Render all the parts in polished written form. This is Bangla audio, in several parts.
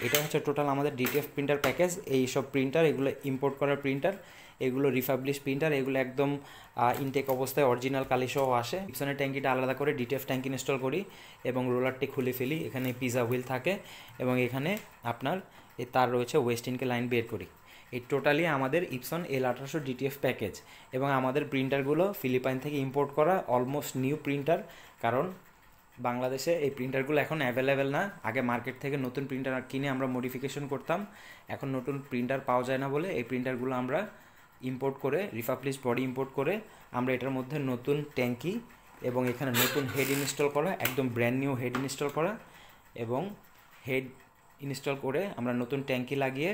এটা হচ্ছে টোটাল আমাদের ডিটিএফ প্রিন্টার প্যাকেজ। এই সব প্রিন্টার, এগুলো ইম্পোর্ট করা প্রিন্টার, এগুলো রিফাবলিশ প্রিন্টার, এগুলো একদম ইনটেক অবস্থায় অরিজিনাল কালিসহ আসে। ইপসনের ট্যাঙ্কিটা আলাদা করে ডিটিএফ ট্যাঙ্ক ইনস্টল করি এবং রোলারটি খুলে ফেলি। এখানে পিজা হুইল থাকে এবং এখানে আপনার তার রয়েছে ওয়েস্টিনকে লাইন বের করি। এই টোটালি আমাদের ইপসন L1800 ডিটিএফ প্যাকেজ। এবং আমাদের প্রিন্টারগুলো ফিলিপাইন থেকে ইম্পোর্ট করা, অলমোস্ট নিউ প্রিন্টার, কারণ বাংলাদেশে এই প্রিন্টারগুলো এখন অ্যাভেলেবেল না। আগে মার্কেট থেকে নতুন প্রিন্টার কিনে আমরা মডিফিকেশন করতাম, এখন নতুন প্রিন্টার পাওয়া যায় না বলে এই প্রিন্টারগুলো আমরা ইম্পোর্ট করে, রিফাবলিশ বডি ইম্পোর্ট করে আমরা এটার মধ্যে নতুন ট্যাঙ্কি এবং এখানে নতুন হেড ইনস্টল করা, একদম ব্র্যান্ড নিউ হেড ইনস্টল করা এবং হেড ইনস্টল করে আমরা নতুন ট্যাঙ্কি লাগিয়ে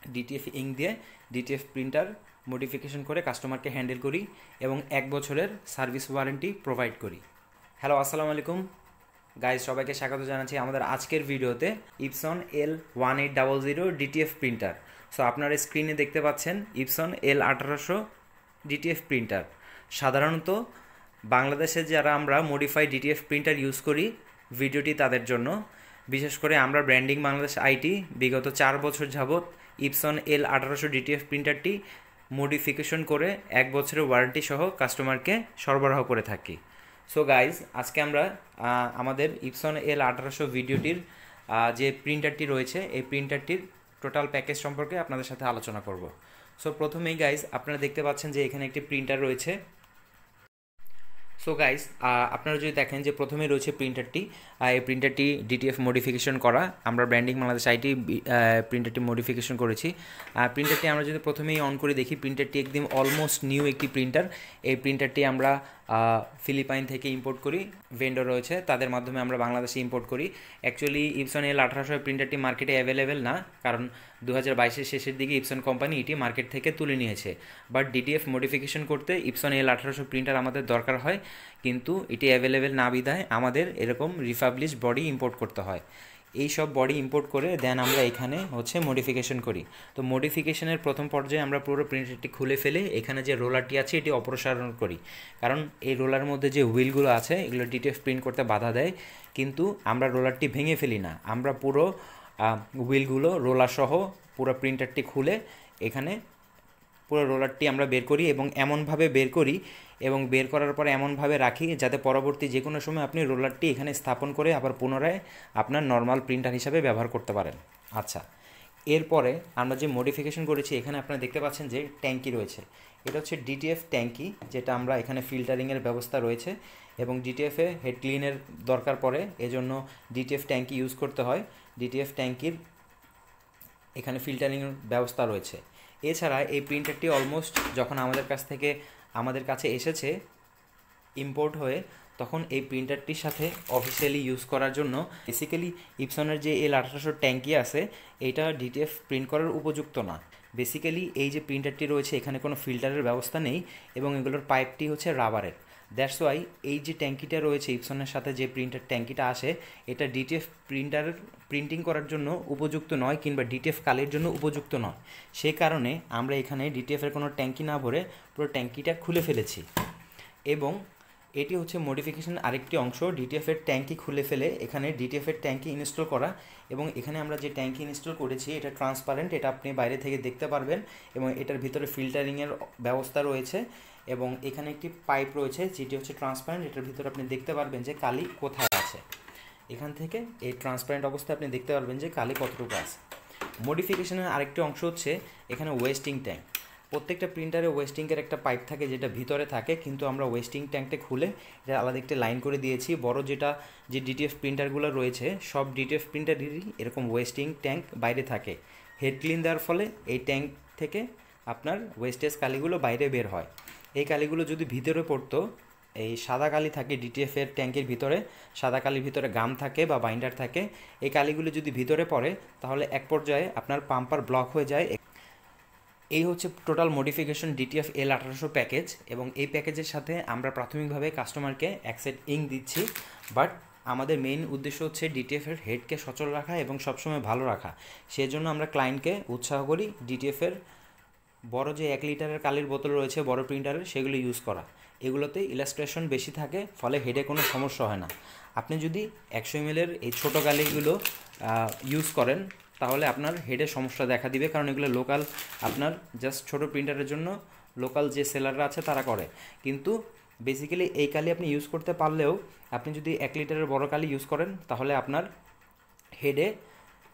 ডিটিএফ ইঙ্ক দিয়ে ডিটিএফ প্রিন্টার মডিফিকেশন করে কাস্টমারকে হ্যান্ডেল করি এবং 1 বছরের সার্ভিস ওয়ারেন্টি প্রোভাইড করি। হ্যালো, আসসালামু আলাইকুম গাইজ, সবাইকে স্বাগত জানাচ্ছি আমাদের আজকের ভিডিওতে। Epson L1800 DTF printer. So আপনারা স্ক্রিনে দেখতে পাচ্ছেন ইপসন L1800 ডিটিএফ প্রিন্টার। সাধারণত বাংলাদেশে যারা আমরা মডিফাইড ডিটিএফ প্রিন্টার ইউজ করি, ভিডিওটি তাদের জন্য। বিশেষ করে আমরা ব্র্যান্ডিং বাংলাদেশ আইটি বিগত 4 বছর যাবৎ ইপসন L1800 ডিটিএফ প্রিন্টারটি মডিফিকেশন করে 1 বছরের ওয়ারেন্টি সহ কাস্টমারকে সরবরাহ করে থাকি। সো গাইজ, আজকে আমরা আমাদের ইপসন L1800 ভিডিওটির যে প্রিন্টারটি রয়েছে, এই প্রিন্টারটির টোটাল প্যাকেজ সম্পর্কে আপনাদের সাথে আলোচনা করব। সো প্রথমেই গাইজ, আপনারা দেখতে পাচ্ছেন যে এখানে একটি প্রিন্টার রয়েছে। সো গাইজ, আপনারা যদি দেখেন যে প্রথমে রয়েছে প্রিন্টারটি, এই প্রিন্টারটি ডিটিএফ মডিফিকেশন করা, আমরা ব্র্যান্ডিং বাংলাদেশ আইটি প্রিন্টারটি মডিফিকেশন করেছি। প্রিন্টারটি আমরা যদি প্রথমেই অন করে দেখি, প্রিন্টারটি একদম অলমোস্ট নিউ একটি প্রিন্টার। এই প্রিন্টারটি আমরা ফিলিপাইন থেকে ইম্পোর্ট করি, ভেন্ডর রয়েছে তাদের মাধ্যমে আমরা বাংলাদেশে ইম্পোর্ট করি। অ্যাকচুয়ালি ইপসন L1800 প্রিন্টারটি মার্কেটে অ্যাভেলেবেল না, কারণ 2022-এর শেষের দিকে ইপসন কোম্পানি এটি মার্কেট থেকে তুলে নিয়েছে। বাট ডিটিএফ মডিফিকেশন করতে ইপসন L1800 প্রিন্টার আমাদের দরকার হয়, কিন্তু এটি অ্যাভেলেবেল না বিধায় আমাদের এরকম রিফাবলিশ বডি ইম্পোর্ট করতে হয়। এই সব বডি ইম্পোর্ট করে দেন আমরা এখানে মডিফিকেশন করি। তো মডিফিকেশনের প্রথম পর্যায়ে আমরা পুরো প্রিন্টারটি খুলে ফেলে এখানে যে রোলারটি আছে এটি অপসারণ করি, কারণ এই রোলার মধ্যে যে হুইলগুলো আছে এগুলো ডিটিএফ প্রিন্ট করতে বাধা দেয়। কিন্তু আমরা রোলারটি ভেঙে ফেলি না, আমরা পুরো হুইলগুলো রোলার সহ পুরো প্রিন্টারটি খুলে এখানে পুরো রোলারটি আমরা বের করি এবং এমনভাবে বের করি এবং বের করার পরে এমনভাবে রাখি যাতে পরবর্তী যে কোনো সময় আপনি রোলারটি এখানে স্থাপন করে আবার পুনরায় আপনার নর্মাল প্রিন্টার হিসাবে ব্যবহার করতে পারেন। আচ্ছা, এরপরে আমরা যে মডিফিকেশন করেছি, এখানে আপনারা দেখতে পাচ্ছেন যে ট্যাঙ্কি রয়েছে। এটা হচ্ছে ডিটিএফ ট্যাঙ্কি, যেটা আমরা এখানে ফিল্টারিংয়ের ব্যবস্থা রয়েছে এবং ডিটিএফে হেড ক্লিনের দরকার পড়ে, এজন্য ডিটিএফ ট্যাঙ্কি ইউজ করতে হয়। ডিটিএফ ট্যাঙ্কির এখানে ফিল্টারিংয়ের ব্যবস্থা রয়েছে। এছাড়া এই প্রিন্টারটি অলমোস্ট যখন আমাদের কাছে এসেছে ইম্পোর্ট হয়ে, তখন এই প্রিন্টারটির সাথে অফিসিয়ালি ইউজ করার জন্য বেসিক্যালি ইপসনের যে L1800 ট্যাঙ্কি আছে এটা ডিটিএফ প্রিন্ট করার উপযুক্ত না। বেসিক্যালি এই যে প্রিন্টারটি রয়েছে এখানে কোনো ফিল্টারের ব্যবস্থা নেই এবং এগুলোর পাইপটি হচ্ছে রাবারের। দ্যাটস ওয়াই এই যে ট্যাঙ্কিটা রয়েছে ইপসনের সাথে যে প্রিন্টার ট্যাঙ্কিটা আসে, এটা ডিটিএফ প্রিন্টিং করার জন্য উপযুক্ত নয় কিংবা ডিটিএফ কালির জন্য উপযুক্ত নয়। সেই কারণে আমরা এখানে ডিটিএফের কোনো ট্যাঙ্কি না ভরে পুরো ট্যাঙ্কিটা খুলে ফেলেছি এবং এটি হচ্ছে মডিফিকেশনের আরেকটি অংশ। ডিটিএফের ট্যাঙ্কি খুলে ফেলে এখানে ডিটিএফের ট্যাঙ্কি ইনস্টল করা এবং এখানে আমরা যে ট্যাঙ্কি ইনস্টল করেছি এটা ট্রান্সপারেন্ট, এটা আপনি বাইরে থেকে দেখতে পারবেন এবং এটার ভিতরে ফিল্টারিংয়ের ব্যবস্থা রয়েছে এবং এখানে একটি পাইপ রয়েছে যেটি হচ্ছে ট্রান্সপারেন্ট, এটার ভিতরে আপনি দেখতে পারবেন যে কালি কোথায় আছে। এখান থেকে এই ট্রান্সপারেন্ট অবস্থায় আপনি দেখতে পারবেন যে কালি কতটুকু আছে। মডিফিকেশনের আরেকটি অংশ হচ্ছে এখানে ওয়েস্টিং ট্যাঙ্ক। প্রত্যেকটা প্রিন্টারে ওয়েস্টিংয়ের একটা পাইপ থাকে যেটা ভিতরে থাকে, কিন্তু আমরা ওয়েস্টিং ট্যাঙ্কটা খুলে এটা আলাদা একটা লাইন করে দিয়েছি। বড় যে ডিটিএফ প্রিন্টারগুলো রয়েছে সব ডিটিএফ প্রিন্টারেরই এরকম ওয়েস্টিং ট্যাঙ্ক বাইরে থাকে। হেড ক্লিন দেওয়ার ফলে এই ট্যাঙ্ক থেকে আপনার ওয়েস্টেজ কালিগুলো বাইরে বের হয়। এই কালিগুলো যদি ভিতরে পড়তো, এই সাদা কালি থাকে ডিটিএফের ট্যাঙ্কের ভিতরে, সাদা কালির ভিতরে গাম থাকে বা বাইন্ডার থাকে, এই কালিগুলো যদি ভিতরে পড়ে তাহলে এক পর্যায়ে আপনার পাম্পার ব্লক হয়ে যায়। এই হচ্ছে total modification DTF L1800 package এবং এই প্যাকেজের সাথে আমরা প্রাথমিকভাবে কাস্টমারকে এক সেট ইঙ্ক দিচ্ছি। বাট আমাদের মেইন উদ্দেশ্য হচ্ছে ডিটিএফের হেডকে সচল রাখা এবং সবসময় ভালো রাখা। সেজন্য আমরা ক্লায়েন্টকে উৎসাহ করি ডিটিএফের বড় যে 1 লিটারের কালির বোতল রয়েছে বড় প্রিন্টারের, সেগুলো ইউজ করা। এগুলোতে ইলাস্ট্রেশন বেশি থাকে, ফলে হেডে কোনো সমস্যা হয় না। আপনি যদি 100 ml এই ছোটো কালিগুলো ইউজ করেন তাহলে আপনার হেডের সমস্যা দেখা দিবে, কারণ এগুলো লোকাল আপনার জাস্ট ছোটো প্রিন্টারের জন্য লোকাল যে সেলাররা আছে তারা করে। কিন্তু বেসিক্যালি এই কালি আপনি ইউজ করতে পারলেও আপনি যদি 1 লিটারের বড় কালি ইউজ করেন তাহলে আপনার হেডে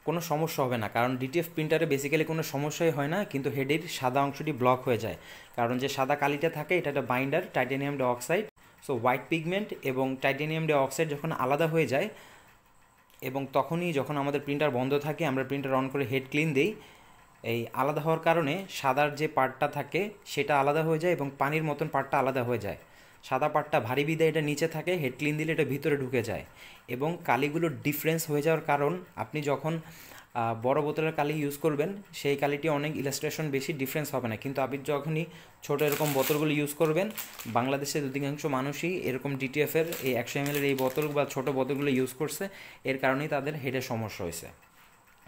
কোনো সমস্যা হবে না, কারণ ডিটিএফ প্রিন্টারে বেসিক্যালি কোনো সমস্যাই হয় না, কিন্তু হেডের সাদা অংশটি ব্লক হয়ে যায়। কারণ যে সাদা কালিটা থাকে এটা একটা binder titanium dioxide. So white pigment এবং টাইটানিয়াম ডাইঅক্সাইড যখন আলাদা হয়ে যায় এবং তখনই যখন আমাদের প্রিন্টার বন্ধ থাকে আমরা প্রিন্টার অন করে হেড ক্লিন দিই, এই আলাদা হওয়ার কারণে সাদার যে পার্টটা থাকে সেটা আলাদা হয়ে যায় এবং পানির মতন পার্টটা আলাদা হয়ে যায়। সাদা পার্টটা ভারী বিদায় এটা নিচে থাকে, হেড ক্লিন দিলে এটা ভিতরে ঢুকে যায় এবং কালিগুলো ডিফারেন্স হয়ে যাওয়ার কারণ আপনি যখন বড় বোতলের কালি ইউজ করবেন সেই কালিটি অনেক ইলাস্ট্রেশন বেশি ডিফারেন্স হবে না, কিন্তু আপনি যখনই ছোটো এরকম বোতলগুলো ইউজ করবেন, বাংলাদেশের অধিকাংশ মানুষই এরকম ডিটিএফের এই 100 ml এই বোতল বা ছোটো বোতলগুলো ইউজ করছে, এর কারণেই তাদের হেডের সমস্যা হয়েছে।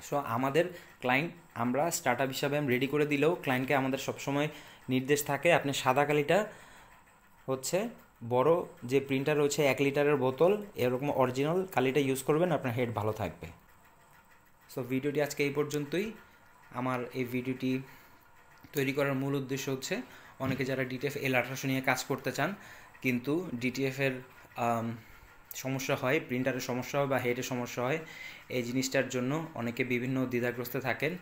সো আমাদের ক্লায়েন্ট আমরা স্টার্ট আপ হিসাবে রেডি করে দিলেও ক্লায়েন্টকে আমাদের সবসময় নির্দেশ থাকে আপনি সাদা কালিটা হচ্ছে বড় যে প্রিন্টার রয়েছে 1 লিটারের বোতল এরকম অরিজিনাল কালিটা ইউজ করবেন, আপনার হেড ভালো থাকবে। সো ভিডিওটি আজকে এই পর্যন্তই। আমার এই ভিডিওটি তৈরি করার মূল উদ্দেশ্য হচ্ছে অনেকে যারা ডিটিএফ L18 নিয়ে কাজ করতে চান কিন্তু ডিটিএফের সমস্যা হয়, প্রিন্টারের সমস্যা হয় বা হেডের সমস্যা হয়, এই জিনিসটার জন্য অনেকে বিভিন্ন দ্বিধাগ্রস্ত থাকেন।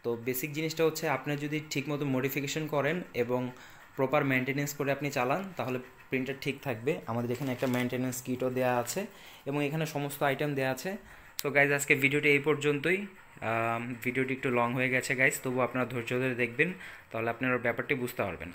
তো বেসিক জিনিসটা হচ্ছে আপনি যদি ঠিকমতো মডিফিকেশন করেন এবং প্রপার মেনটেনেন্স করে আপনি চালান তাহলে প্রিন্টার ঠিক থাকবে। আমাদের এখানে একটা মেনটেনেন্স কিটও দেওয়া আছে এবং এখানে সমস্ত আইটেম দেওয়া আছে। তো গাইজ আজকে ভিডিওটি এই পর্যন্তই। ভিডিওটি একটু লং হয়ে গেছে গাইজ, তবু আপনারা ধৈর্য ধরে দেখবেন তাহলে আপনারা ব্যাপারটি বুঝতে পারবেন।